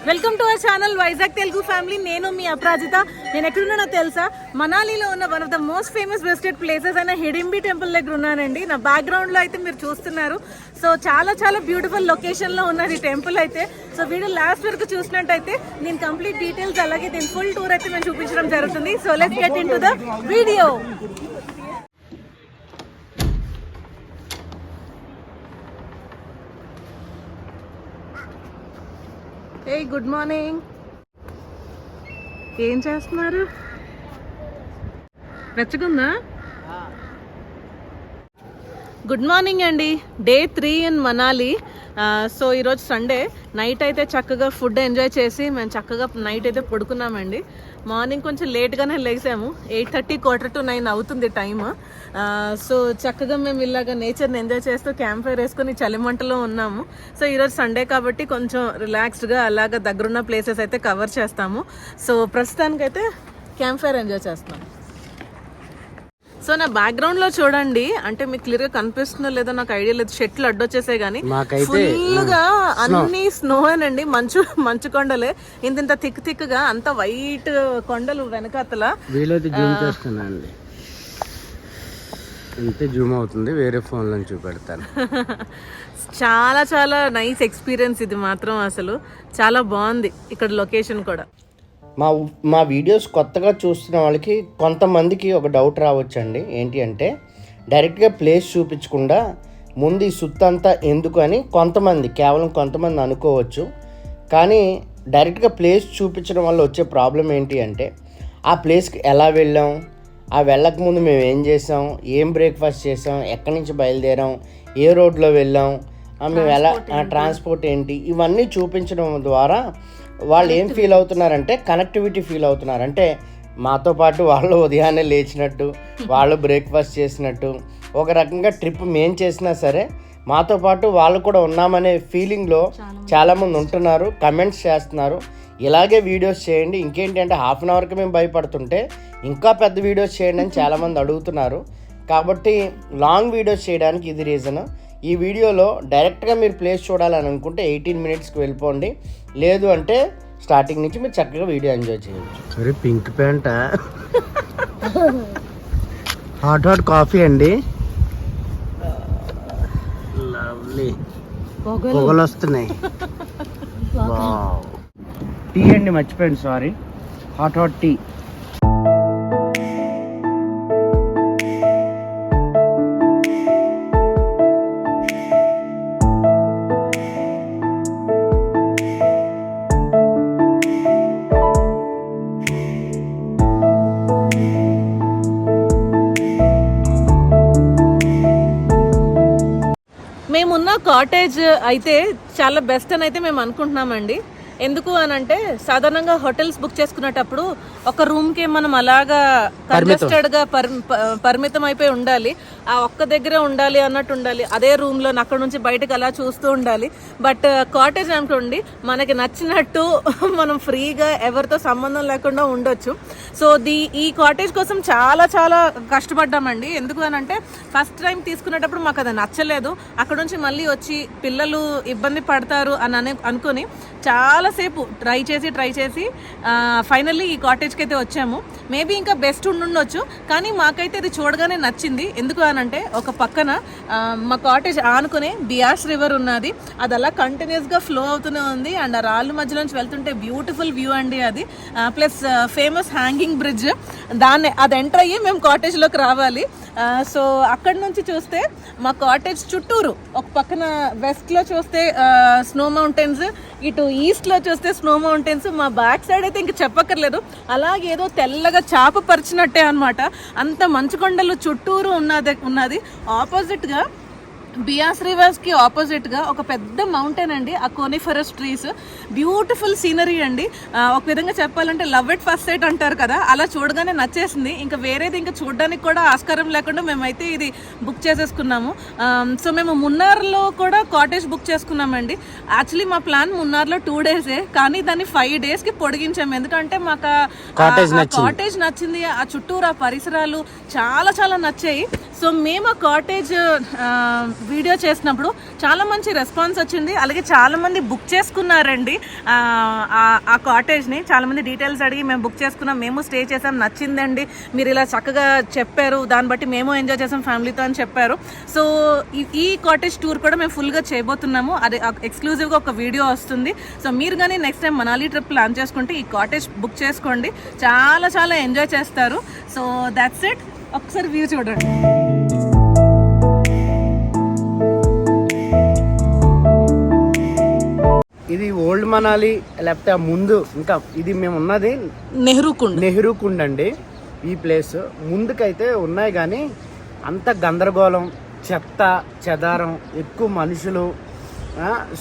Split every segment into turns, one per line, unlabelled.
Welcome to our channel Vizag Telugu family. నేను మీ అపరాజిత. నేను ఎక్కడున్నానో తెలుసా? మనాలిలో ఉన్న one of the most famous visited places అయిన హిడింబి టెంపుల్ దగ్గర ఉన్నానండి. నా బ్యాక్గ్రౌండ్ లో అయితే మీరు చూస్తున్నారు. సో చాలా చాలా బ్యూటిఫుల్ లొకేషన్ లో ఉన్నది టెంపుల్ అయితే. సో వీడియో లాస్ట్ వరకు చూసినట్టయితే నేను కంప్లీట్ డీటెయిల్స్ అలాగే దీని ఫుల్ టూర్ అయితే నేను చూపించడం జరుగుతుంది. So let's get in to the video. A good morning. ఏం చేస్తున్నారు? వెచ్చగుందా? గుడ్ మార్నింగ్ అండి. Day 3 in Manali. సో ఈరోజు సండే నైట్ అయితే చక్కగా ఫుడ్ ఎంజాయ్ చేసి మేము చక్కగా నైట్ అయితే పడుకున్నామండి. మార్నింగ్ కొంచెం లేట్గానే లేసాము. 8:30 quarter to 9 అవుతుంది టైమ్. సో చక్కగా మేము ఇలాగ నేచర్ని ఎంజాయ్ చేస్తూ క్యాంప్ ఫైర్ వేసుకుని చలిమంటలో ఉన్నాము. సో ఈరోజు సండే కాబట్టి కొంచెం రిలాక్స్డ్గా అలాగ దగ్గరున్న ప్లేసెస్ అయితే కవర్ చేస్తాము. సో ప్రస్తుతానికైతే క్యాంప్ ఫైర్ ఎంజాయ్ చేస్తున్నాం. సో నా బ్యాక్గ్రౌండ్ లో చూడండి, అంటే మీకు క్లియర్ గా కనిపిస్తుందో లేదో నాకు ఐడియా లేదు. చెట్లు అడ్డొచ్చేసాయి కానీ ఫుల్ గా అన్ని స్నో అండి. మంచు కొండలే, ఇంత థిక్ గా అంత వైట్ కొండలు వెనకాతల.
జూమ్ అవుతుంది, వేరే ఫోన్ లో చూపెడతాను.
చాలా చాలా నైస్ ఎక్స్పీరియన్స్ ఇది మాత్రం. అసలు చాలా బాగుంది ఇక్కడ లొకేషన్ కూడా.
మా వీడియోస్ కొత్తగా చూస్తున్న వాళ్ళకి కొంతమందికి ఒక డౌట్ రావచ్చండి. ఏంటి అంటే డైరెక్ట్గా ప్లేస్ చూపించకుండా ముందు ఈ సుత్తంతా ఎందుకు అని కేవలం కొంతమంది అనుకోవచ్చు. కానీ డైరెక్ట్గా ప్లేస్ చూపించడం వల్ల వచ్చే ప్రాబ్లం ఏంటి అంటే ఆ ప్లేస్కి ఎలా వెళ్ళాం, ఆ వెళ్ళక ముందు మేము ఏం చేసాం, ఏం బ్రేక్ఫాస్ట్ చేసాం, ఎక్కడి నుంచి బయలుదేరాం, ఏ రోడ్లో వెళ్ళాం, మేము ఎలా ట్రాన్స్పోర్ట్ ఏంటి, ఇవన్నీ చూపించడం ద్వారా వాళ్ళు ఏం ఫీల్ అవుతున్నారంటే కనెక్టివిటీ ఫీల్ అవుతున్నారు. అంటే మాతో పాటు వాళ్ళు ఉదయాన్నే లేచినట్టు, వాళ్ళు బ్రేక్ఫాస్ట్ చేసినట్టు, ఒక రకంగా ట్రిప్ మేము చేసినా సరే మాతో పాటు వాళ్ళు కూడా ఉన్నామనే ఫీలింగ్లో చాలామంది ఉంటున్నారు. కమెంట్స్ చేస్తున్నారు, ఇలాగే వీడియోస్ చేయండి. ఇంకేంటి అంటే 1/2 అవర్కి మేము భయపడుతుంటే ఇంకా పెద్ద వీడియోస్ చేయండి అని చాలామంది అడుగుతున్నారు. కాబట్టి లాంగ్ వీడియోస్ చేయడానికి ఇది రీజన్. ఈ వీడియోలో డైరెక్ట్గా మీరు ప్లేస్ చూడాలని అనుకుంటే 18 minutesకి వెళ్ళిపోండి. లేదు అంటే స్టార్టింగ్ నుంచి మీరు చక్కగా వీడియో ఎంజాయ్ చేయవచ్చు. సరే, పింక్ ప్యాంట్, హాట్ కాఫీ అండి. లవ్లీ పొగలు వస్తున్నాయి. టీ అండి, మర్చిపోయింది, సారీ. Hot tea.
మేమున్న కాటేజ్ అయితే చాలా బెస్ట్ అని అయితే మేము అనుకుంటున్నామండి. ఎందుకు అని అంటే సాధారణంగా హోటల్స్ బుక్ చేసుకునేటప్పుడు ఒక రూమ్కి మనం అలాగా కంజెస్టెడ్గా పరిమితం అయిపోయి ఉండాలి. ఆ ఒక్క దగ్గరే ఉండాలి అన్నట్టు ఉండాలి. అదే రూమ్లో అక్కడ నుంచి బయటకు అలా చూస్తూ ఉండాలి. బట్ కాటేజ్ అనుకోండి, మనకి నచ్చినట్టు మనం ఫ్రీగా ఎవరితో సంబంధం లేకుండా ఉండొచ్చు. సో ఈ కాటేజ్ కోసం చాలా చాలా కష్టపడ్డామండి. ఎందుకు అని అంటే ఫస్ట్ టైం తీసుకునేటప్పుడు మాకు అది నచ్చలేదు. అక్కడ నుంచి మళ్ళీ వచ్చి పిల్లలు ఇబ్బంది పడతారు అని అనుకుని చాలాసేపు ట్రై చేసి ఫైనల్లీ ఈ కాటేజ్కి అయితే వచ్చాము. మేబీ ఇంకా బెస్ట్ ఉండొచ్చు, కానీ మాకైతే ఇది చూడగానే నచ్చింది. ఎందుకు అని అంటే ఒక పక్కన మా కాటేజ్ ఆనుకునే బియాస్ రివర్ ఉన్నది. అది అలా కంటిన్యూస్గా ఫ్లో అవుతూనే ఉంది. అండ్ ఆ రాళ్ళ మధ్యలో నుంచి వెళ్తుంటే బ్యూటిఫుల్ వ్యూ అండి అది. ప్లస్ ఫేమస్ హ్యాంగింగ్ బ్రిడ్జ్, అది ఎంటర్ అయ్యి మేము కాటేజ్లోకి రావాలి. సో అక్కడ నుంచి చూస్తే మా కాటేజ్ చుట్టూరు ఒక పక్కన వెస్ట్లో చూస్తే స్నో మౌంటైన్స్, ఇటు ఈస్ట్లో చూస్తే స్నో మౌంటైన్స్, మా బ్యాక్ సైడ్ అయితే ఇంక చెప్పక్కర్లేదు. అలాగే ఏదో తెల్లగా చాప పరిచినట్టే అనమాట. అంత మంచు కొండలు చుట్టూరు ఉన్నది. ఆపోజిట్గా బియాస్ రివర్స్కి ఆపోజిట్గా ఒక పెద్ద మౌంటైన్ అండి. ఆ కోనిఫరస్ ట్రీస్, బ్యూటిఫుల్ సీనరీ అండి. ఒక విధంగా చెప్పాలంటే లవ్ ఎట్ ఫస్ట్ సైట్ అంటారు కదా, అలా చూడగానే నచ్చేసింది. ఇంకా వేరేది ఇంకా చూడడానికి కూడా ఆస్కారం లేకుండా మేమైతే ఇది బుక్ చేసేసుకున్నాము. సో మేము మున్నార్లో కూడా కాటేజ్ బుక్ చేసుకున్నామండి. యాక్చువల్లీ మా ప్లాన్ మున్నార్లో 2 days, కానీ దాన్ని 5 daysకి పొడిగించాము. ఎందుకంటే మాకు కాటేజ్ నచ్చింది. ఆ చుట్టూరు ఆ పరిసరాలు చాలా చాలా నచ్చాయి. సో మేము ఆ కాటేజ్ వీడియో చేసినప్పుడు చాలా మంచి రెస్పాన్స్ వచ్చింది. అలాగే చాలా మంది బుక్ చేసుకున్నారండి ఆ కాటేజ్ని. చాలా మంది డీటెయిల్స్ అడిగి మేము బుక్ చేసుకున్నాం, మేము స్టే చేసాం, నచ్చిందండి, మీరు ఇలా చక్కగా చెప్పారు, దాన్ని బట్టి మేము ఎంజాయ్ చేసాం ఫ్యామిలీతో అని చెప్పారు. సో ఈ కాటేజ్ టూర్ కూడా మేము ఫుల్గా చేయబోతున్నాము. అది ఎక్స్క్లూజివ్గా ఒక వీడియో వస్తుంది. సో మీరు కానీ next time Manali trip plan చేసుకుంటే ఈ కాటేజ్ బుక్ చేసుకోండి, చాలా చాలా ఎంజాయ్ చేస్తారు. So that's it. ఒకసారి వ్యూ చూడండి.
ఇది ఓల్డ్ మనాలి, లేకపోతే ఆ ముందు ఇంకా ఇది మేము ఉన్నది నెహ్రూ కుండ్ అండి. ఈ ప్లేస్ ముందుకైతే ఉన్నాయి కానీ అంత గందరగోళం, చెత్త చెదారం, ఎక్కువ మనుషులు.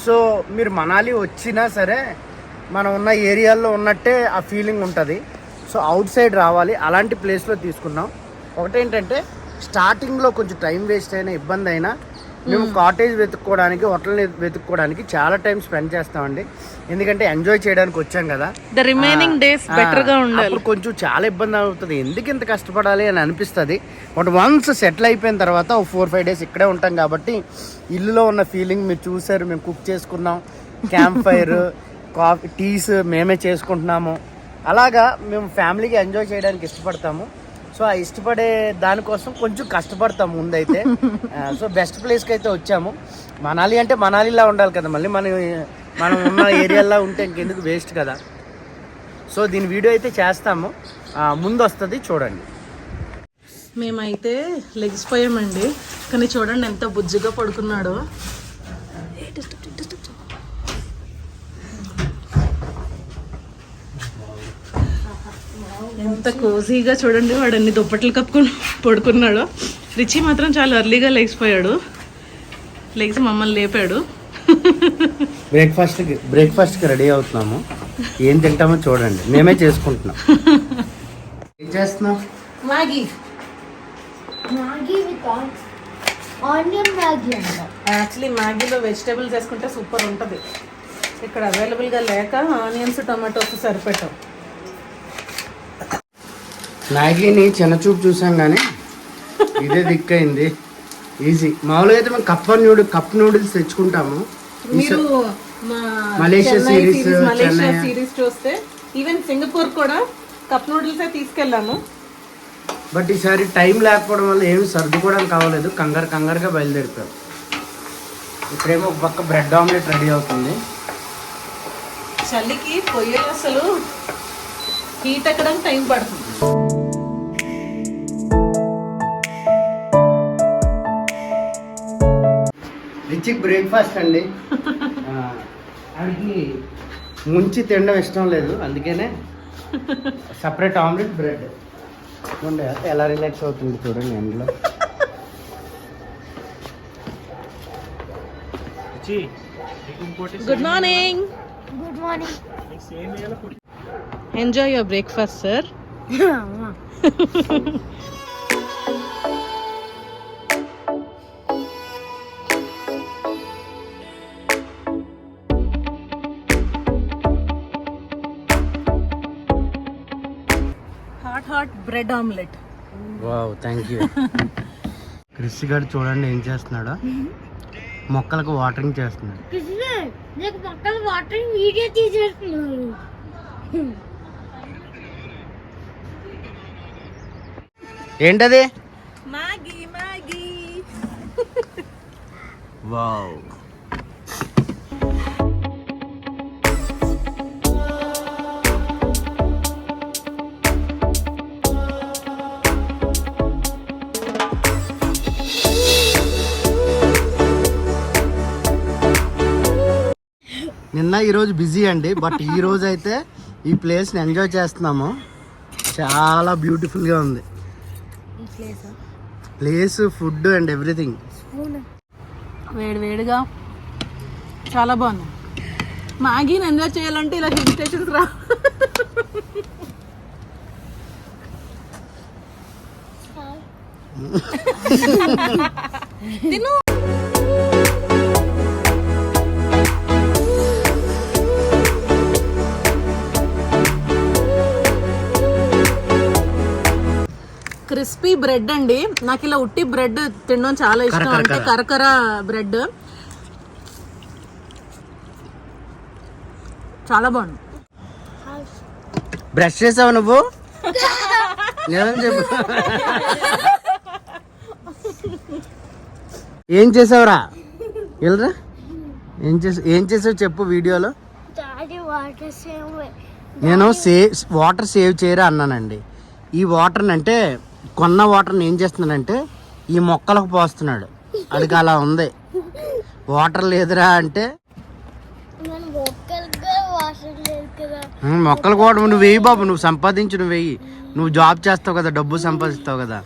సో మీరు మనాలి వచ్చినా సరే మనం ఉన్న ఏరియాల్లో ఉన్నట్టే ఆ ఫీలింగ్ ఉంటుంది. సో అవుట్ సైడ్ రావాలి, అలాంటి ప్లేస్లో తీసుకున్నాం. ఒకటేంటంటే స్టార్టింగ్లో కొంచెం టైం వేస్ట్ అయినా, ఇబ్బంది అయినా మేము కాటేజ్ వెతుక్కోవడానికి, హోటల్ని వెతుక్కోవడానికి చాలా టైం స్పెండ్ చేస్తామండి. ఎందుకంటే ఎంజాయ్ చేయడానికి వచ్చాం కదా,
ద రిమైనింగ్ డేస్ బెటర్ గా ఉండాలి.
అప్పుడు కొంచెం చాలా ఇబ్బంది అవుతుంది, ఎందుకు ఇంత కష్టపడాలి అని అనిపిస్తుంది. బట్ వన్స్ సెటిల్ అయిపోయిన తర్వాత 4-5 డేస్ ఇక్కడే ఉంటాం కాబట్టి ఇల్లులో ఉన్న ఫీలింగ్ మీరు చూసారు. మేము కుక్ చేసుకున్నాం, క్యాంప్ ఫైర్, కాఫీ, టీస్ మేమే చేసుకుంటున్నాము. అలాగా మేము ఫ్యామిలీకి ఎంజాయ్ చేయడానికి ఇష్టపడతాము. సో ఆ ఇష్టపడే దానికోసం కొంచెం కష్టపడతాం ముందైతే. సో బెస్ట్ ప్లేస్కి అయితే వచ్చాము. మనాలి అంటే మనాలిలా ఉండాలి కదా, మళ్ళీ మనం ఉన్న ఏరియాలో ఉంటే ఇంకెందుకు, వేస్ట్ కదా. సో దీని వీడియో అయితే చేస్తాము, ముందు వస్తుంది చూడండి.
మేమైతే లెగిసిపోయామండి, కానీ చూడండి ఎంత బుజ్జిగా పడుకున్నాడో. ఎంత కోజీగా చూడండి, వాడు అన్ని దుప్పట్లు కప్పుకొని పడుకున్నాడు. రిచి మాత్రం చాలా ఎర్లీగా లెగిసిపోయాడు, లెగిసి మమ్మల్ని లేపాడు.
బ్రేక్ఫాస్ట్కి రెడీ అవుతున్నాము. ఏం తింటామో చూడండి, మేమే చేసుకుంటున్నాం. ఏం చేస్తున్నాం?
మ్యాగీ
విత్ ఆనియన్ మ్యాగీ అన్న.
యాక్చువల్లీ మ్యాగీలో వెజిటేబుల్స్ వేసుకుంటే సూపర్ ఉంటుంది. ఇక్కడ అవైలబుల్గా లేక ఆనియన్స్ టొమాటోస్ సరిపెట్టాం.
మ్యాగీని చిన్న చూపు చూసాం కానీ ఇదే దిక్కైంది. ఈజీ. మామూలుగా అయితే మేము కప్ నూడిల్స్ తెచ్చుకుంటాము.
మీరు
మలేషియా
సిరీస్ చూస్తే ఈవెన్ సింగపూర్ కూడా కప్ నూడిల్స్ తీసుకెళ్ళాము.
బట్ ఈసారి టైం లేకపోవడం వల్ల ఏమి సర్దుకోవడానికి కావలేదు, కంగారుగా బయలుదేరిపోయాం. ఇక్కడేమో ఒక పక్క బ్రెడ్ ఆమ్లెట్ రెడీ అవుతుంది.
చలికి పొయ్యలు అసలు హీట్ ఎక్కడానికి టైం పడుతుంది.
రిచి బ్రేక్ఫాస్ట్ అండి. ఆయనకి ముంచి తినడం ఇష్టం లేదు, అందుకనే సపరేట్ ఆమ్లెట్, బ్రెడ్ ఉండే. ఎలా రిలాక్స్ అవుతుంది చూడండి ఎండలో.
Good morning.
Good morning.
Enjoy your breakfast sir. Hot bread omelette.
Wow, thank you. Chris గారు చూడండి ఏం చేస్తున్నాడో, మొక్కలకు వాటరింగ్ చేస్తున్నాడు.
నాకు పక్కన వాటరింగ్ వీడియో తీసేస్తున్నాను.
ఏంటది?
మ్యాగీ.
వావ్. నిన్న ఈరోజు బిజీ అండి, బట్ ఈ రోజు అయితే ఈ ప్లేస్ని ఎంజాయ్ చేస్తున్నాము. చాలా బ్యూటిఫుల్గా ఉంది ప్లేస్, ఫుడ్ అండ్ ఎవ్రీథింగ్.
వేడిగా చాలా బాగుంది. మ్యాగీని ఎంజాయ్ చేయాలంటే ఇలా హిల్ స్టేషన్స్ రా. తిను. క్రిస్పీ బ్రెడ్ అండి. నాకు ఇలా ఉట్టి బ్రెడ్ తినడం చాలా ఇష్టం, అంటే కరకర బ్రెడ్ చాలా బాగుంది.
బ్రష్ చేసావు నువ్వు? నిజం చెప్పు. ఏం చేసావురా? వెళ్ళరా, ఏం చేసావు చెప్పు వీడియోలో. నేను వాటర్ సేవ్ చేయరా అన్నానండి. ఈ వాటర్ని అంటే కొన్న వాటర్ని ఏం చేస్తున్నాడంటే ఈ మొక్కలకు పోస్తున్నాడు. అది అలా ఉంది. వాటర్ లేదురా అంటే మొక్కలు కూడా నువ్వు వేయి బాబు, నువ్వు సంపాదించు, నువ్వు వేయి. నువ్వు జాబ్ చేస్తావు కదా, డబ్బు సంపాదిస్తావు కదా,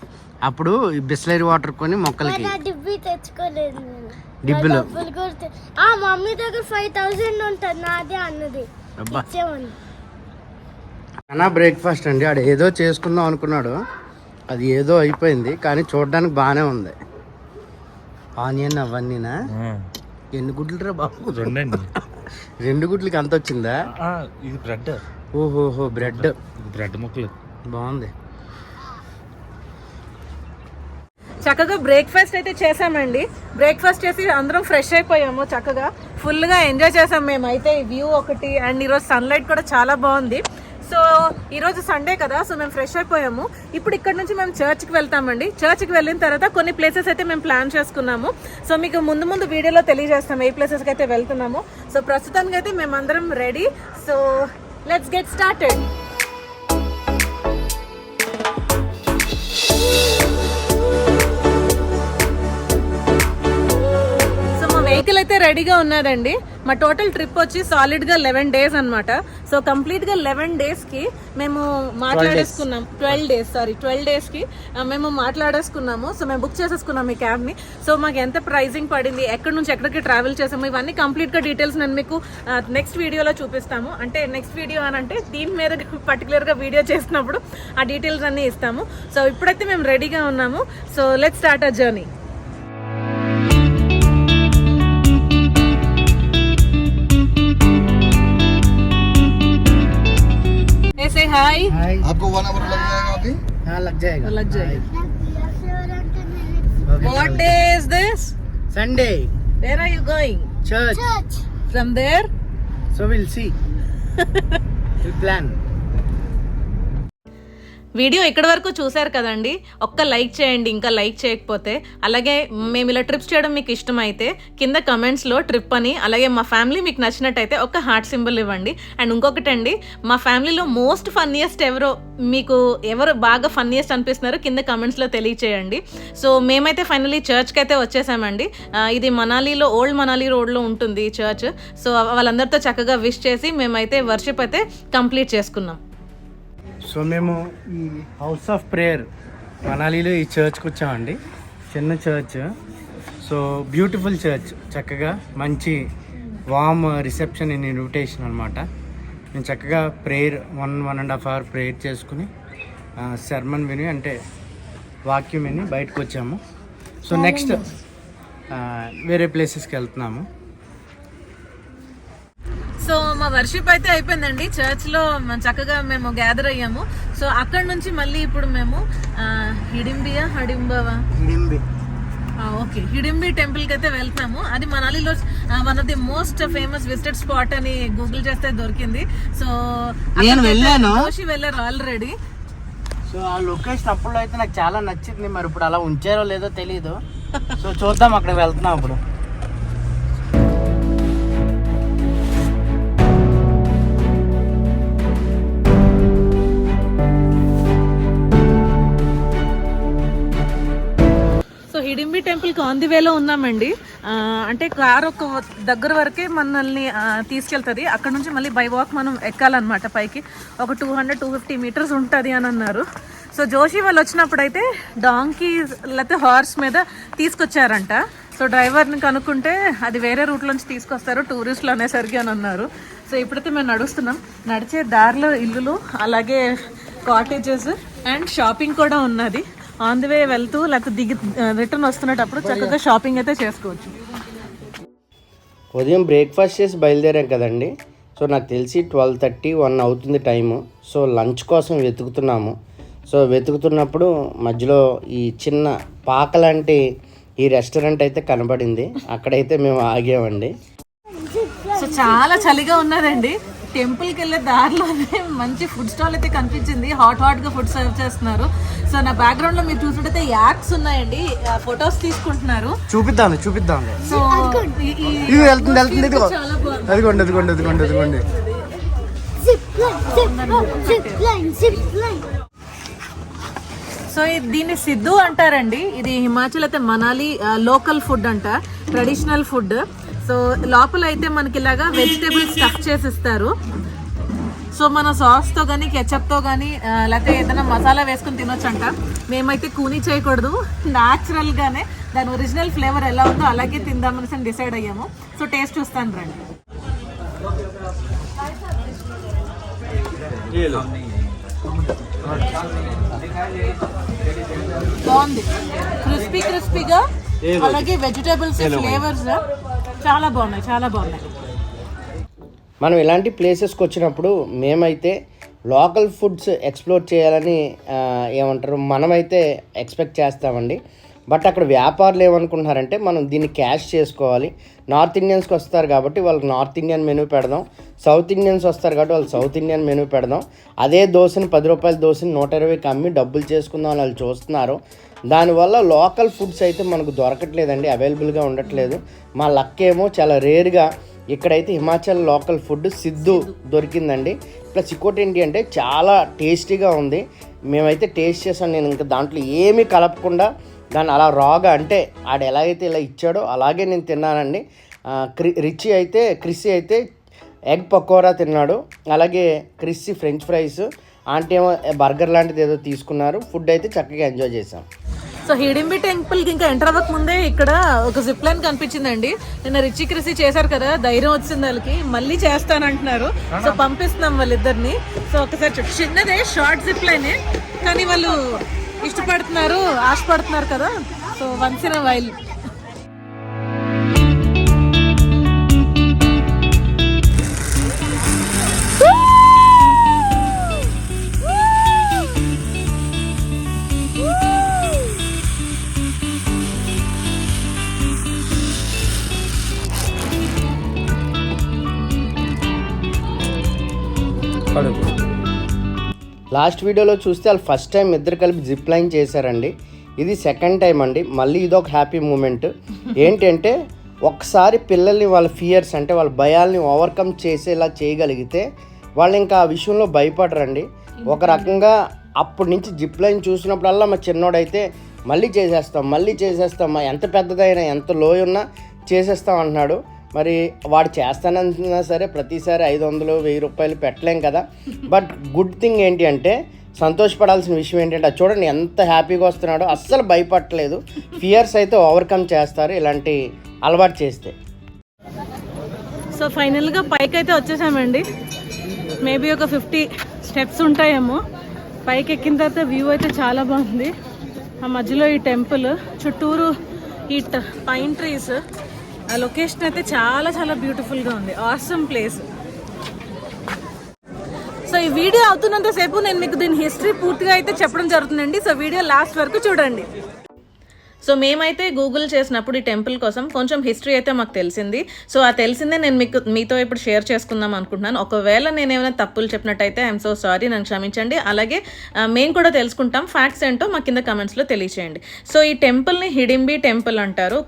అప్పుడు ఈ బిస్లరీ వాటర్ కొని మొక్కలకి. డిబ్బులు
మమ్మీ దగ్గర 5000 ఉంటుంది, నాదే అన్నది.
అన్నా బ్రేక్ఫాస్ట్ అండి. ఆడు ఏదో చేసుకుందాం అనుకున్నాడు, అది ఏదో అయిపోయింది, కానీ చూడడానికి బాగానే ఉంది. ఆనియన్ అవన్నీనా? ఎన్ని గుడ్లు రా బాబు? 2 గుడ్లకి అంత వచ్చిందా?
ఇది బ్రెడ్.
ఓహోహో, బ్రెడ్
ముక్కలు
బాగుంది.
చక్కగా బ్రేక్ఫాస్ట్ అయితే చేసామండి. బ్రేక్ఫాస్ట్ చేసి అందరం ఫ్రెష్ అయిపోయాము, చక్కగా ఫుల్గా ఎంజాయ్ చేసాం మేమైతే. ఈ వ్యూ ఒకటి, అండ్ ఈరోజు సన్లైట్ కూడా చాలా బాగుంది. సో ఈరోజు సండే కదా, సో మేము ఫ్రెష్ అయిపోయాము. ఇప్పుడు ఇక్కడ నుంచి మేము చర్చ్కి వెళ్తామండి. చర్చ్కి వెళ్ళిన తర్వాత కొన్ని ప్లేసెస్ అయితే మేము ప్లాన్ చేసుకున్నాము. సో మీకు ముందు వీడియోలో తెలియజేస్తాము ఏ ప్లేసెస్కి అయితే వెళ్తున్నాము. సో ప్రస్తుతానికి అయితే మేమందరం ready. So let's get started. Vehicle అయితే రెడీగా ఉన్నదండి. మా టోటల్ ట్రిప్ వచ్చి సాలిడ్ గా 11 days అనమాట. సో కంప్లీట్ గా 11 days కి మేము మాట్లాడేసుకున్నాం. 12 days కి మేము మాట్లాడేసుకున్నాము. సో మేము బుక్ చేసేసుకున్నాం ఈ క్యాబ్ ని. సో మాకు ఎంత ప్రైజింగ్ పడింది, ఎక్కడి నుంచి ఎక్కడికి ట్రావెల్ చేసాము, ఇవన్నీ కంప్లీట్ గా డీటెయిల్స్ నేను మీకు నెక్స్ట్ వీడియోలో చూపిస్తాము. అంటే నెక్స్ట్ వీడియో అని అంటే దీని మీద పర్టికులర్ గా వీడియో చేసినప్పుడు ఆ డీటెయిల్స్ అన్ని ఇస్తాము. సో ఇప్పుడైతే మేము రెడీగా ఉన్నాము. So let's start our journey. Say hi.
आपको 1 hour लग जाएगा अभी?
हाँ, लग जाएगा.
What day is this?
Sunday.
Where are you going?
Church.
From there?
So we'll see. We'll plan.
Video ఇక్కడ వరకు చూశారు కదండి. ఒక్క లైక్ చేయండి ఇంకా లైక్ చేయకపోతే. అలాగే మేము ఇలా ట్రిప్స్ చేయడం మీకు ఇష్టమైతే కింద కమెంట్స్లో ట్రిప్ అని, అలాగే మా ఫ్యామిలీ మీకు నచ్చినట్టయితే ఒక హార్ట్ సింబల్ ఇవ్వండి. అండ్ ఇంకొకటి అండి, మా ఫ్యామిలీలో మోస్ట్ ఫన్నీయెస్ట్ మీకు ఎవరు బాగా ఫన్నీయెస్ట్ అనిపిస్తున్నారో కింద కమెంట్స్లో తెలియచేయండి. సో మేమైతే ఫైనలీ చర్చ్కి అయితే వచ్చేసామండి. ఇది మనాలిలో ఓల్డ్ మనాలి రోడ్లో ఉంటుంది ఈ చర్చ్. సో వాళ్ళందరితో చక్కగా విష్ చేసి మేమైతే వర్షిప్ అయితే కంప్లీట్ చేసుకున్నాం.
సో మేము ఈ హౌస్ ఆఫ్ ప్రేయర్ మనాలిలో ఈ చర్చ్కి వచ్చామండి. చిన్న చర్చ్. సో బ్యూటిఫుల్ చర్చ్, చక్కగా మంచి వామ్ రిసెప్షన్ ఇన్ ఇన్విటేషన్ అనమాట. మేము చక్కగా ప్రేయర్ 1.5 hour ప్రేయర్ చేసుకుని సెర్మన్ విని, అంటే వాక్యం విని బయటకు వచ్చాము. సో నెక్స్ట్ వేరే ప్లేసెస్కి వెళ్తున్నాము.
సో మా వర్షిప్ అయితే అయిపోయిందండి. చర్చ్లో చక్కగా మేము గ్యాదర్ అయ్యాము. సో అక్కడ నుంచి మళ్ళీ ఇప్పుడు మేము హిడింబి టెంపుల్కి అయితే వెళ్తాము. అది మనాలిలో one of the most famous visited spot అని గూగుల్ చేస్తే దొరికింది. సో
నేను వెళ్ళాను,
వెళ్ళారు ఆల్రెడీ.
సో ఆ లొకేషన్ అప్పుడు అయితే నాకు చాలా నచ్చింది. మరి ఇప్పుడు అలా ఉంచారో లేదో తెలీదు. సో చూద్దాం, అక్కడికి వెళ్తున్నాం ఇప్పుడు.
హిడింబి టెంపుల్కి ఆన్ ది వేలో ఉన్నామండి. అంటే కార్ ఒక దగ్గర వరకే మనల్ని తీసుకెళ్తుంది. అక్కడ నుంచి మళ్ళీ బై వాక్ మనం ఎక్కాలన్నమాట పైకి. ఒక 200-250 meters ఉంటుంది అని అన్నారు. సో జోషి వాళ్ళు వచ్చినప్పుడు అయితే డాంకీ లేకపోతే హార్స్ మీద తీసుకొచ్చారంట. సో డ్రైవర్ని కనుక్కుంటే అది వేరే రూట్లోంచి తీసుకొస్తారు టూరిస్టులు అనేసరికి అని అన్నారు. సో ఇప్పుడైతే మేము నడుస్తున్నాం. నడిచే దారిలో ఇల్లులు, అలాగే కాటేజెస్ అండ్ షాపింగ్ కూడా ఉన్నది. ఆన్ ది వే వెళ్తూ లేకపోతే రిటర్న్ వస్తున్నప్పుడు చక్కగా షాపింగ్ అయితే చేసుకోవచ్చు.
ఉదయం బ్రేక్ఫాస్ట్ చేసి బయలుదేరాం కదండి. సో నాకు తెలిసి 12:30-1 అవుతుంది టైము. సో లంచ్ కోసం వెతుకుతున్నాము. సో వెతుకుతున్నప్పుడు మధ్యలో ఈ చిన్న పాక లాంటి ఈ రెస్టారెంట్ అయితే కనబడింది. అక్కడైతే మేము ఆగామండి.
సో చాలా చలిగా ఉన్నదండి. టెంపుల్కి వెళ్ళే దారిలోనే మంచి ఫుడ్ స్టాల్ అయితే కనిపించింది. హాట్గా ఫుడ్ సర్వ్ చేస్తున్నారు. సో నా బ్యాక్గ్రౌండ్ లో మీరు చూసినట్టయితే యాక్స్ ఉన్నాయండి, ఫొటోస్ తీసుకుంటున్నారు.
చూపిద్దాం
సో
అదిగోండి.
సో దీన్ని సిద్ధు అంటారండి. ఇది హిమాచల్ అయితే మనాలి లోకల్ ఫుడ్ అంట, ట్రెడిషనల్ ఫుడ్. సో లోపల అయితే మనకి ఇలాగా వెజిటేబుల్ స్టఫ్ చేసి ఇస్తారు. సో మన సాస్తో కానీ కెచప్తో కానీ లేకపోతే ఏదైనా మసాలా వేసుకుని తినొచ్చు అంట. మేమైతే కూనీ చేయకూడదు, న్యాచురల్గానే దాని ఒరిజినల్ ఫ్లేవర్ ఎలా ఉందో అలాగే తిందామని డిసైడ్ అయ్యాము. సో టేస్ట్ చూస్తాను రండి. బాగుంది, క్రిస్పీగా, అలాగే వెజిటేబుల్స్ ఫ్లేవర్స్ చాలా బాగున్నాయి.
మనం ఇలాంటి ప్లేసెస్కి వచ్చినప్పుడు మేమైతే లోకల్ ఫుడ్స్ ఎక్స్ప్లోర్ చేయాలని ఏమంటారు మనమైతే ఎక్స్పెక్ట్ చేస్తామండి. బట్ అక్కడ వ్యాపారులు ఏమనుకుంటున్నారంటే మనం దీన్ని క్యాష్ చేసుకోవాలి. నార్త్ ఇండియన్స్కి వస్తారు కాబట్టి వాళ్ళకి నార్త్ ఇండియన్ మెనూ పెడదాం, సౌత్ ఇండియన్స్ వస్తారు కాబట్టి వాళ్ళు సౌత్ ఇండియన్ మెనూ పెడదాం, అదే దోశని 10 రూపాయల దోశని 120కి అమ్మి డబ్బులు చేసుకుందాం అని వాళ్ళు చూస్తున్నారు. దానివల్ల లోకల్ ఫుడ్స్ అయితే మనకు దొరకట్లేదండి, అవైలబుల్గా ఉండట్లేదు. మా లక్ ఏమో చాలా రేర్గా ఇక్కడైతే హిమాచల్ లోకల్ ఫుడ్ సిద్ధు దొరికిందండి. ప్లస్ ఇంకోటి ఏంటి అంటే చాలా టేస్టీగా ఉంది. మేమైతే టేస్ట్ చేసాం. నేను ఇంకా దాంట్లో ఏమీ కలపకుండా దాన్ని అలా రాగా అంటే ఆడ ఎలాగైతే ఇలా ఇచ్చాడో అలాగే నేను తిన్నానండి. క్రిస్సీ అయితే ఎగ్ పకోరా తిన్నాడు, అలాగే క్రిస్సీ ఫ్రెంచ్ ఫ్రైస్, ఆంటీ ఏమో బర్గర్ లాంటిది ఏదో తీసుకున్నారు. ఫుడ్ అయితే చక్కగా ఎంజాయ్ చేసాం.
సో హిడింబి టెంపుల్కి ఇంకా ఎంటర్ అవ్వక ముందే ఇక్కడ ఒక జిప్ లైన్ కనిపించిందండి. నిన్న రిచి క్రిసి చేశారు కదా, ధైర్యం వచ్చింది వాళ్ళకి, మళ్ళీ చేస్తానంటున్నారు. సో పంపిస్తున్నాం వాళ్ళిద్దరిని. సో ఒకసారి చిన్నదే షార్ట్ జిప్ లైనే, కానీ వాళ్ళు ఇష్టపడుతున్నారు, ఆశపడుతున్నారు కదా. So once in a while.
Last వీడియోలో చూస్తే వాళ్ళు ఫస్ట్ టైం ఇద్దరు కలిపి జిప్ లైన్ చేశారండి. ఇది సెకండ్ టైం అండి. మళ్ళీ ఇదొక హ్యాపీ మూమెంట్. ఏంటంటే ఒకసారి పిల్లల్ని వాళ్ళ ఫియర్స్ అంటే వాళ్ళ భయాల్ని ఓవర్కమ్ చేసేలా చేయగలిగితే వాళ్ళు ఇంకా ఆ విషయంలో భయపడరండి. ఒక రకంగా అప్పటి నుంచి జిప్ లైన్ చూసినప్పుడల్లా మా చిన్నోడైతే మళ్ళీ చేసేస్తాం, ఎంత పెద్దదైనా ఎంత లోయ ఉన్నా చేసేస్తాం అంటున్నాడు. మరి వాడు చేస్తానన్నా సరే ప్రతిసారి 500-1000 రూపాయలు పెట్టలేం కదా. బట్ గుడ్ థింగ్ ఏంటి అంటే సంతోషపడాల్సిన విషయం ఏంటంటే అది చూడండి ఎంత హ్యాపీగా వస్తున్నాడో, అస్సలు భయపడట్లేదు. ఫియర్స్ అయితే ఓవర్కమ్ చేస్తారు ఇలాంటి అలవాటు చేస్తే.
సో ఫైనల్గా పైకి అయితే వచ్చేసామండి. మేబీ ఒక 50 స్టెప్స్ ఉంటాయేమో. పైకి ఎక్కిన తర్వాత వ్యూ అయితే చాలా బాగుంది. ఆ మధ్యలో ఈ టెంపుల్, చుట్టూరు ఈ పైన్ ట్రీస్, ఆ లొకేషన్ అయితే చాలా బ్యూటిఫుల్గా ఉంది. Awesome place. సో ఈ వీడియో అవుతున్నంతసేపు నేను మీకు దీని హిస్టరీ పూర్తిగా అయితే చెప్పడం జరుగుతుందండి. సో వీడియో లాస్ట్ వరకు చూడండి. సో మేమైతే గూగుల్ చేసినప్పుడు ఈ టెంపుల్ కోసం కొంచెం హిస్టరీ అయితే మాకు తెలిసింది. సో ఆ తెలిసిందే నేను మీతో ఇప్పుడు షేర్ చేసుకుందాం అనుకుంటున్నాను. ఒకవేళ నేను ఏమైనా తప్పులు చెప్పినట్టయితే ఐఎమ్ సో సారీ, నన్ను క్షమించండి. అలాగే మేము కూడా తెలుసుకుంటాం, ఫ్యాక్ట్స్ ఏంటో మాకు కింద కమెంట్స్లో తెలియచేయండి. సో ఈ టెంపుల్ని హిడింబి టెంపుల్ అంటారు.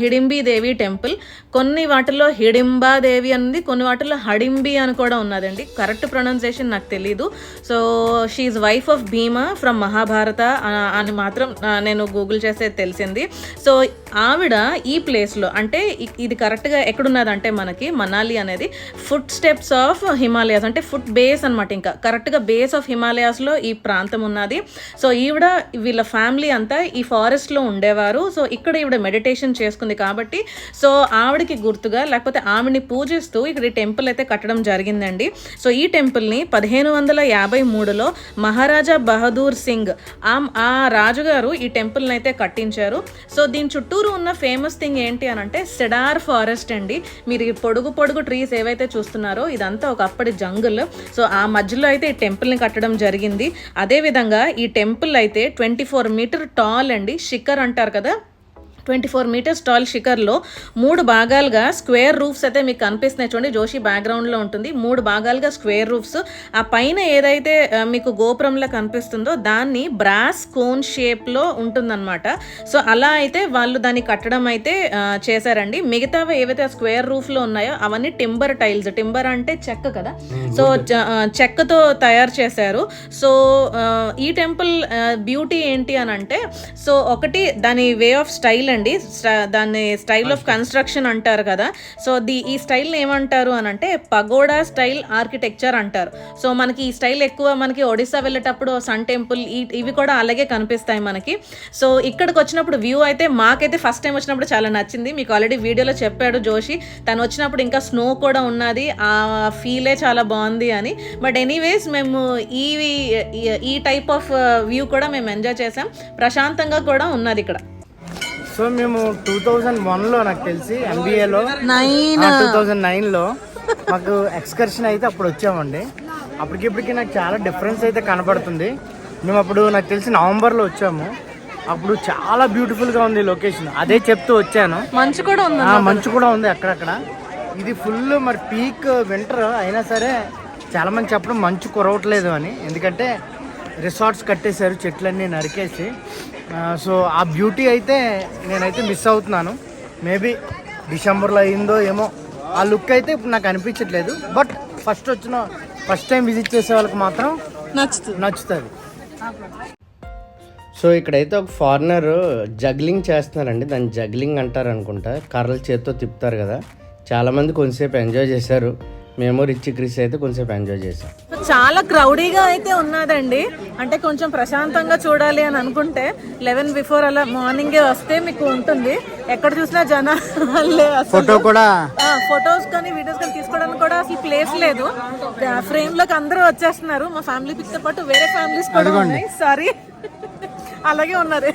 హిడింబి దేవి టెంపుల్. కొన్ని వాటిల్లో హిడింబా దేవి అని, కొన్ని వాటిల్లో హడింబి అని కూడా ఉన్నదండి. కరెక్ట్ ప్రొనౌన్సియేషన్ నాకు తెలీదు. So she wife of Bhima from Mahabharata అని మాత్రం నేను గూగుల్ చేస్తే తెలిసింది. సో ఆవిడ ఈ ప్లేస్లో అంటే ఇది కరెక్ట్గా ఎక్కడున్నదంటే మనకి మనాలి అనేది ఫుట్ స్టెప్స్ ఆఫ్ హిమాలయాస్, అంటే ఫుట్ బేస్ అనమాట. ఇంకా కరెక్ట్గా బేస్ ఆఫ్ హిమాలయాస్లో ఈ ప్రాంతం ఉన్నది. సో ఈవిడ వీళ్ళ ఫ్యామిలీ అంతా ఈ ఫారెస్ట్లో ఉండేవారు. సో ఇక్కడ ఈవిడ మెడిటేషన్ చేసుకుంది కాబట్టి సో ఆవిడకి గుర్తుగా లేకపోతే ఆవిడని పూజిస్తూ ఇక్కడ ఈ టెంపుల్ అయితే కట్టడం జరిగిందండి. సో ఈ టెంపుల్ని 1553లో మహారాజా బహదూర్ సింగ్ ఆ రాజుగారు ఈ టెంపుల్ని అయితే కట్టించారు. సో దీని చుట్టూ చుట్టూరు ఉన్న ఫేమస్ థింగ్ ఏంటి అని అంటే సెడార్ ఫారెస్ట్ అండి. మీరు ఈ పొడుగు ట్రీస్ ఏవైతే చూస్తున్నారో ఇదంతా ఒకప్పటి జంగుల్. సో ఆ మధ్యలో అయితే ఈ టెంపుల్ని కట్టడం జరిగింది. అదేవిధంగా ఈ టెంపుల్ అయితే 24 మీటర్ టాల్ అండి. శిఖర్ అంటారు కదా, 24 మీటర్స్ టాల్ శిఖర్లో 3 భాగాలుగా స్క్వేర్ రూఫ్స్ అయితే మీకు కనిపిస్తున్నాయి చూడండి. జోషి బ్యాక్గ్రౌండ్లో ఉంటుంది. 3 భాగాలుగా స్క్వేర్ రూఫ్స్. ఆ పైన ఏదైతే మీకు గోపురంలో కనిపిస్తుందో దాన్ని బ్రాస్ కోన్ షేప్లో ఉంటుందన్నమాట. సో అలా అయితే వాళ్ళు దాన్ని కట్టడం అయితే చేశారండి. మిగతావి ఏవైతే స్క్వేర్ రూఫ్లో ఉన్నాయో అవన్నీ టింబర్ టైల్స్. టింబర్ అంటే చెక్క కదా, సో చెక్కతో తయారు చేశారు. సో ఈ టెంపుల్ బ్యూటీ ఏంటి అని అంటే, సో ఒకటి దాని వే ఆఫ్ స్టైల్ అండి. దాన్ని స్టైల్ ఆఫ్ కన్స్ట్రక్షన్ అంటారు కదా. సో ఈ స్టైల్ ఏమంటారు అని అంటే పగోడా స్టైల్ ఆర్కిటెక్చర్ అంటారు. సో మనకి ఈ స్టైల్ ఎక్కువ మనకి ఒడిస్సా వెళ్ళేటప్పుడు సన్ టెంపుల్ ఇవి కూడా అలాగే కనిపిస్తాయి మనకి. సో ఇక్కడికి వచ్చినప్పుడు వ్యూ అయితే మాకైతే ఫస్ట్ టైం వచ్చినప్పుడు చాలా నచ్చింది. మీకు ఆల్రెడీ వీడియోలో చెప్పాడు జోషి, తను వచ్చినప్పుడు ఇంకా స్నో కూడా ఉన్నది, ఆ ఫీలే చాలా బాగుంది అని. బట్ ఎనీవేస్ మేము ఈ టైప్ ఆఫ్ వ్యూ కూడా మేము ఎంజాయ్ చేసాం. ప్రశాంతంగా కూడా ఉన్నది ఇక్కడ.
సో మేము 2001లో నాకు తెలిసి MBAలో 2009లో మాకు ఎక్స్కర్షన్ అయితే అప్పుడు వచ్చామండి. అప్పటికిప్పటికి నాకు చాలా డిఫరెన్స్ అయితే కనబడుతుంది. మేము అప్పుడు నాకు తెలిసి నవంబర్లో వచ్చాము. అప్పుడు చాలా బ్యూటిఫుల్గా ఉంది లొకేషన్. అదే చెప్తూ వచ్చాను. మంచు కూడా ఉంది అక్కడక్కడ. ఇది ఫుల్ మరి పీక్ వింటర్ అయినా సరే చాలామంది చెప్పడం మంచు కురవట్లేదు అని, ఎందుకంటే రిసార్ట్స్ కట్టేశారు చెట్లన్నీ నరికేసి. సో ఆ బ్యూటీ అయితే నేనైతే మిస్ అవుతున్నాను. మేబీ డిసెంబర్లో అయిందో ఏమో, ఆ లుక్ అయితే ఇప్పుడు నాకు అనిపించట్లేదు. బట్ ఫస్ట్ టైం విజిట్ చేసే వాళ్ళకి మాత్రం నచ్చుతుంది. సో ఇక్కడైతే ఒక ఫారినర్ జగ్లింగ్ చేస్తున్నారండి. దాన్ని జగ్లింగ్ అంటారు అనుకుంటా. కర్రల చేతితో తిప్పుతారు కదా. చాలామంది కొంచెంసేపు ఎంజాయ్ చేశారు. మేము రిచ్ క్రిస్ అయితే కొంచెంసేపు ఎంజాయ్ చేసాం.
చాలా క్రౌడీగా అయితే ఉన్నదండి. అంటే కొంచెం ప్రశాంతంగా చూడాలి అని అనుకుంటే 11 బిఫోర్ అలా మార్నింగే వస్తే మీకు ఉంటుంది. ఎక్కడ చూసినా జనాలే. ఫొటోస్ కానీ వీడియోస్ కానీ తీసుకోవడానికి కూడా అసలు ప్లేస్ లేదు. ఫ్రేమ్ లోకి అందరూ వచ్చేస్తున్నారు. మా ఫ్యామిలీ పిక్తో పాటు వేరే ఫ్యామిలీస్ కూడా ఉన్నాయి. సారీ అలాగే ఉన్నారు.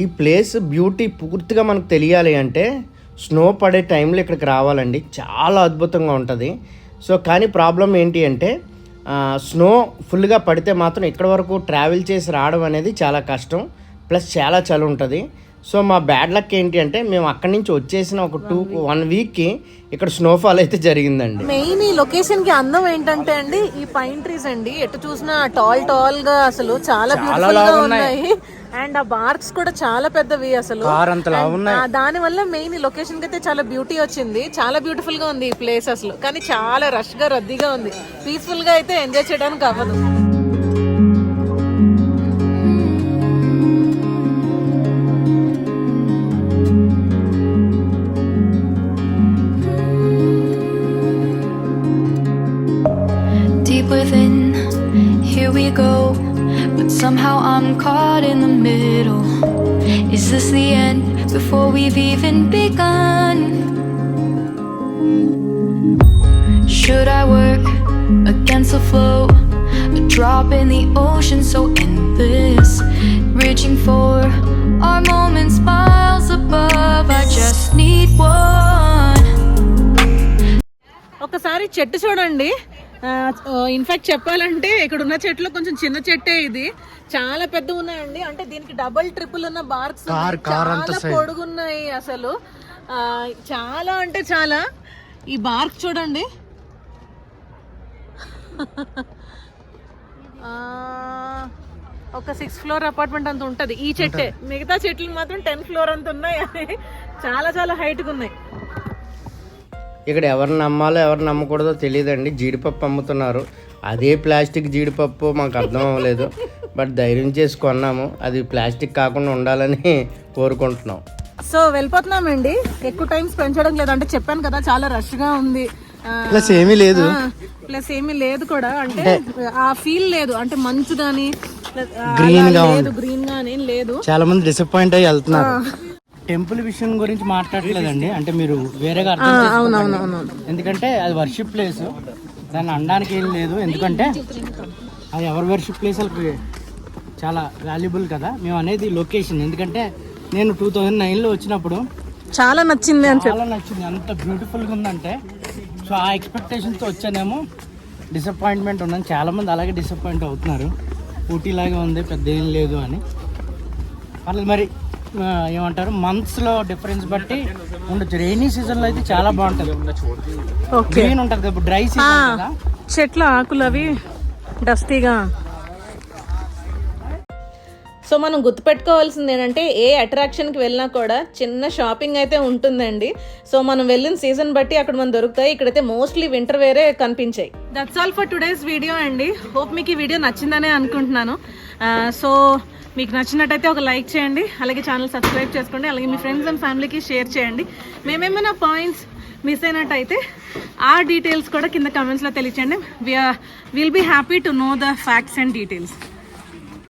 ఈ ప్లేస్ బ్యూటీ పూర్తిగా మనకు తెలియాలి అంటే స్నో పడే టైంలో ఇక్కడికి రావాలండి. చాలా అద్భుతంగా ఉంటుంది. సో కానీ ప్రాబ్లం ఏంటి అంటే స్నో ఫుల్గా పడితే మాత్రం ఇక్కడ వరకు ట్రావెల్ చేసి రావడం అనేది చాలా కష్టం. ప్లస్ చాలా చలి ఉంటుంది. సో మా బ్యాడ్ లక్ ఏంటి అంటే మేము అక్కడి నుంచి వచ్చేసిన ఒక 1 వీక్కి ఇక్కడ స్నోఫాల్ అయితే జరిగిందండి.
మెయిన్ ఈ లొకేషన్ కి అందం ఏంటంటే అండి ఈ పైన్ ట్రీస్ అండి. ఎటు చూసినా టాల్ గా అసలు చాలా బ్యూటిఫుల్ గా ఉన్నాయి. అండ్ ఆ బార్క్స్ కూడా చాలా పెద్దవి అసలు. దాని వల్ల మెయిన్ ఈ లొకేషన్ కి అయితే చాలా బ్యూటీ వచ్చింది. చాలా బ్యూటిఫుల్ గా ఉంది ఈ ప్లేస్ అసలు. కానీ చాలా రష్ గా రద్దీగా ఉంది. పీస్ఫుల్ గా అయితే ఎంజాయ్ చేయడానికి అవ్వదు.
Within, here we go, but somehow I'm caught in the middle. Is this the end before we've even begun? Should I work against the flow, a drop in the ocean so endless, reaching for our moments miles above? I just need one.
ఒకసారి చెట్టు చూడండి. In fact చెప్పాలంటే ఇక్కడ ఉన్న చెట్లు కొంచెం చిన్న చెట్టే. ఇది చాలా పెద్ద ఉన్నాయండి. అంటే దీనికి డబుల్ ట్రిపుల్ ఉన్న బార్క్స్ చాలా పొడుగున్నాయి అసలు. చాలా అంటే చాలా. ఈ బార్క్ చూడండి. ఒక 6th ఫ్లోర్ అపార్ట్మెంట్ అంత ఉంటది ఈ చెట్టే. మిగతా చెట్లు మాత్రం 10th ఫ్లోర్ అంత ఉన్నాయి. చాలా చాలా హైట్గా ఉన్నాయి.
ఇక్కడ ఎవరు నమ్మాలో ఎవరు నమ్మకూడదో తెలియదండి. జీడిపప్పు అమ్ముతున్నారు. అదే ప్లాస్టిక్ జీడిపప్పు మాకు అర్థం అవ్వలేదు. బట్ ధైర్యం చేసి కొన్నాము. అది ప్లాస్టిక్ కాకుండా ఉండాలని కోరుకుంటున్నాం.
సో వెళ్ళిపోతున్నామండి, ఎక్కువ టైం స్పెండ్ చేయడం లేదు. అంటే చెప్పాను కదా చాలా రష్ గా ఉంది,
ప్లస్ ఏమీ లేదు,
ప్లస్ ఏమీ లేదు కూడా. అంటే ఆ ఫీల్ లేదు, అంటే మంచు గానీ
గ్రీన్ గా
లేదు, గ్రీన్ గా అని లేదు.
చాలా మంది డిసప్పాయింట్ అయ్యి వెళ్తున్నారు. టెంపుల్ విషయం గురించి మాట్లాడలేదండి, అంటే మీరు వేరేగా అర్థం చేసుకోకండి.
అవునవునవును.
ఎందుకంటే అది వర్షిప్ ప్లేస్, దాన్ని అనడానికి ఏం లేదు. ఎందుకంటే అది ఎవరి వర్షిప్ ప్లేస్ వాళ్ళకి చాలా వాల్యుబుల్ కదా. మేము అనేది లొకేషన్, ఎందుకంటే నేను 2009లో వచ్చినప్పుడు
చాలా నచ్చింది అని
చాలా నచ్చింది, అంత బ్యూటిఫుల్గా ఉందంటే. సో ఆ ఎక్స్పెక్టేషన్తో వచ్చానేమో, డిసప్పాయింట్మెంట్ ఉందని చాలామంది అలాగే డిసప్పాయింట్ అవుతున్నారు. ఊటీలాగే ఉంది, పెద్ద ఏం లేదు అని. పర్లేదు మరి, ఏమంటారు, మంత్స్లో డిఫరెన్స్ బట్టి ఉండొచ్చు. రైనీ సీజన్లో అయితే చాలా బాగుంటుంది, గ్రీన్ ఉంటుంది. ఇప్పుడు డ్రై సీజన్ కదా,
చెట్ల ఆకులు అవి డస్టీగా. సో మనం గుర్తుపెట్టుకోవాల్సింది ఏంటంటే ఏ అట్రాక్షన్కి వెళ్ళినా కూడా చిన్న షాపింగ్ అయితే ఉంటుందండి. సో మనం వెళ్ళిన సీజన్ బట్టి అక్కడ మనం దొరుకుతాయి. ఇక్కడైతే మోస్ట్లీ వింటర్ వేరే కనిపించాయి. That's all for today's video అండి. హోప్ మీకు ఈ వీడియో నచ్చిందనే అనుకుంటున్నాను. సో మీకు నచ్చినట్టయితే ఒక లైక్ చేయండి, అలాగే ఛానల్ సబ్స్క్రైబ్ చేసుకోండి, అలాగే మీ ఫ్రెండ్స్ అండ్ ఫ్యామిలీకి షేర్ చేయండి. మేమేమైనా పాయింట్స్ మిస్ అయినట్టయితే ఆ డీటెయిల్స్ కూడా కింద కమెంట్స్లో తెలియచేయండి. Will be happy to know the facts and details.